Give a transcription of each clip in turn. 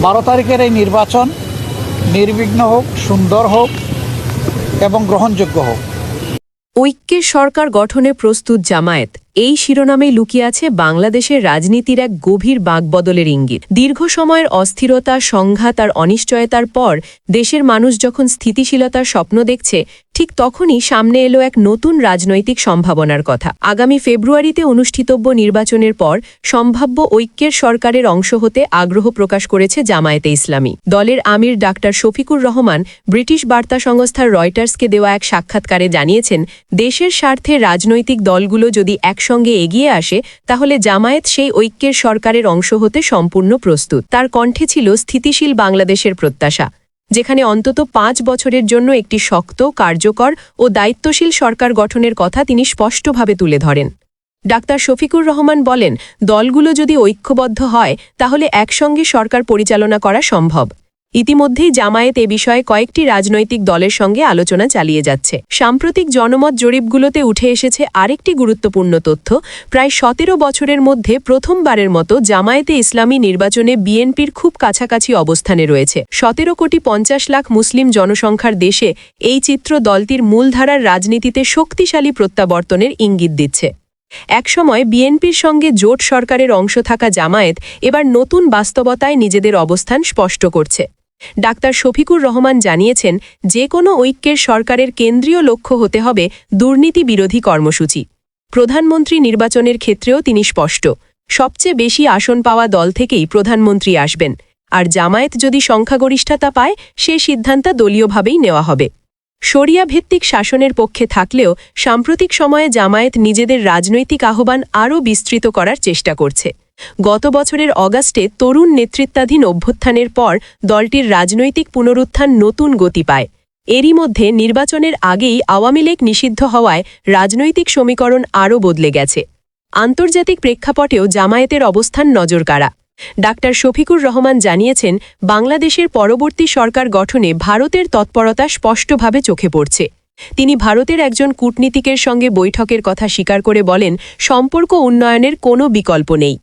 12 তারিখের এই নির্বাচন নির্বিঘ্ন হোক, সুন্দর হোক এবং গ্রহণযোগ্য হোক। ঐক্যের সরকার গঠনে প্রস্তুত জামায়াত, এই শিরোনামেই লুকিয়ে আছে বাংলাদেশের রাজনীতির এক গভীর বাঁকবদলের ইঙ্গিত। দীর্ঘ সময়ের অস্থিরতা, সংঘাত আর অনিশ্চয়তার পর দেশের মানুষ যখন স্থিতিশীলতার স্বপ্ন দেখছে, ঠিক তখনই সামনে এলো এক নতুন রাজনৈতিক সম্ভাবনার কথা। আগামী ফেব্রুয়ারিতে অনুষ্ঠিতব্য নির্বাচনের পর সম্ভাব্য ঐক্যের সরকারের অংশ হতে আগ্রহ প্রকাশ করেছে জামায়াতে ইসলামী। দলের আমির ডাক্তার শফিকুর রহমান ব্রিটিশ বার্তা সংস্থা রয়টার্সকে দেওয়া এক সাক্ষাৎকারে জানিয়েছেন, দেশের স্বার্থে রাজনৈতিক দলগুলো যদি একসঙ্গে এগিয়ে আসে তাহলে জামায়াত সেই ঐক্যের সরকারের অংশ হতে সম্পূর্ণ প্রস্তুত। তার কণ্ঠে ছিল স্থিতিশীল বাংলাদেশের প্রত্যাশা, যেখানে অন্তত 5 বছরের জন্য একটি শক্ত, কার্যকর ও দায়িত্বশীল সরকার গঠনের কথা তিনি স্পষ্টভাবে তুলে ধরেন। ডাক্তার শফিকুর রহমান বলেন, দলগুলো যদি ঐক্যবদ্ধ হয় তাহলে একসঙ্গে সরকার পরিচালনা করা সম্ভব। ইতিমধ্যেই জামায়াত এ বিষয়ে কয়েকটি রাজনৈতিক দলের সঙ্গে আলোচনা চালিয়ে যাচ্ছে। সাম্প্রতিক জনমত জরিপগুলোতে উঠে এসেছে আরেকটি গুরুত্বপূর্ণ তথ্য, প্রায় 17 বছরের মধ্যে প্রথমবারের মতো জামায়াতে ইসলামী নির্বাচনে বিএনপির খুব কাছাকাছি অবস্থানে রয়েছে। 17,50,00,000 মুসলিম জনসংখ্যার দেশে এই চিত্র দলটির মূলধারার রাজনীতিতে শক্তিশালী প্রত্যাবর্তনের ইঙ্গিত দিচ্ছে। একসময় বিএনপির সঙ্গে জোট সরকারের অংশ থাকা জামায়াত এবার নতুন বাস্তবতায় নিজেদের অবস্থান স্পষ্ট করছে। ডাক্তার শফিকুর রহমান জানিয়েছেন, যে কোনো ঐক্যের সরকারের কেন্দ্রীয় লক্ষ্য হতে হবে দুর্নীতি বিরোধী কর্মসূচি। প্রধানমন্ত্রী নির্বাচনের ক্ষেত্রেও তিনি স্পষ্ট, সবচেয়ে বেশি আসন পাওয়া দল থেকেই প্রধানমন্ত্রী আসবেন, আর জামায়াত যদি সংখ্যাগরিষ্ঠতা পায় সে সিদ্ধান্ত দলীয়ভাবেই নেওয়া হবে। শরিয়া ভিত্তিক শাসনের পক্ষে থাকলেও সাম্প্রতিক সময়ে জামায়াত নিজেদের রাজনৈতিক আহ্বান আরও বিস্তৃত করার চেষ্টা করছে। গত বছরের অগাস্টে তরুণ নেতৃত্বাধীন অভ্যুত্থানের পর দলটির রাজনৈতিক পুনরুত্থান নতুন গতি পায়। এরই মধ্যে নির্বাচনের আগেই আওয়ামী লীগ নিষিদ্ধ হওয়ায় রাজনৈতিক সমীকরণ আরও বদলে গেছে। আন্তর্জাতিক প্রেক্ষাপটেও জামায়াতের অবস্থান নজরকাড়া। ডাক্তার শফিকুর রহমান জানিয়েছেন, বাংলাদেশের পরবর্তী সরকার গঠনে ভারতের তৎপরতা স্পষ্টভাবে চোখে পড়ছে। তিনি ভারতের একজন কূটনীতিকের সঙ্গে বৈঠকের কথা স্বীকার করে বলেন, সম্পর্ক উন্নয়নের কোনো বিকল্প নেই।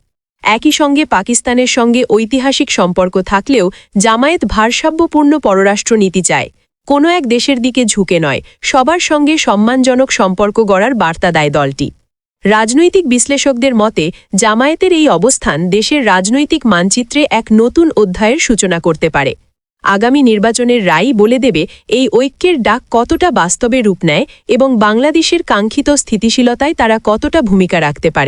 একই সঙ্গে পাকিস্তানের সঙ্গে ঐতিহাসিক সম্পর্ক থাকলেও জামায়াত ভারসাম্যপূর্ণ পররাষ্ট্রনীতি চায়। কোনো এক দেশের দিকে ঝুঁকে নয়, সবার সঙ্গে সম্মানজনক সম্পর্ক গড়ার বার্তা দেয় দলটি। রাজনৈতিক বিশ্লেষকদের মতে জামায়াতের এই অবস্থান দেশের রাজনৈতিক মানচিত্রে এক নতুন অধ্যায়ের সূচনা করতে পারে। আগামী নির্বাচনের রায় বলে দেবে এই ঐক্যের ডাক কতটা বাস্তবে রূপ নেয় এবং বাংলাদেশের কাঙ্ক্ষিত স্থিতিশীলতায় তারা কতটা ভূমিকা রাখতে পারে।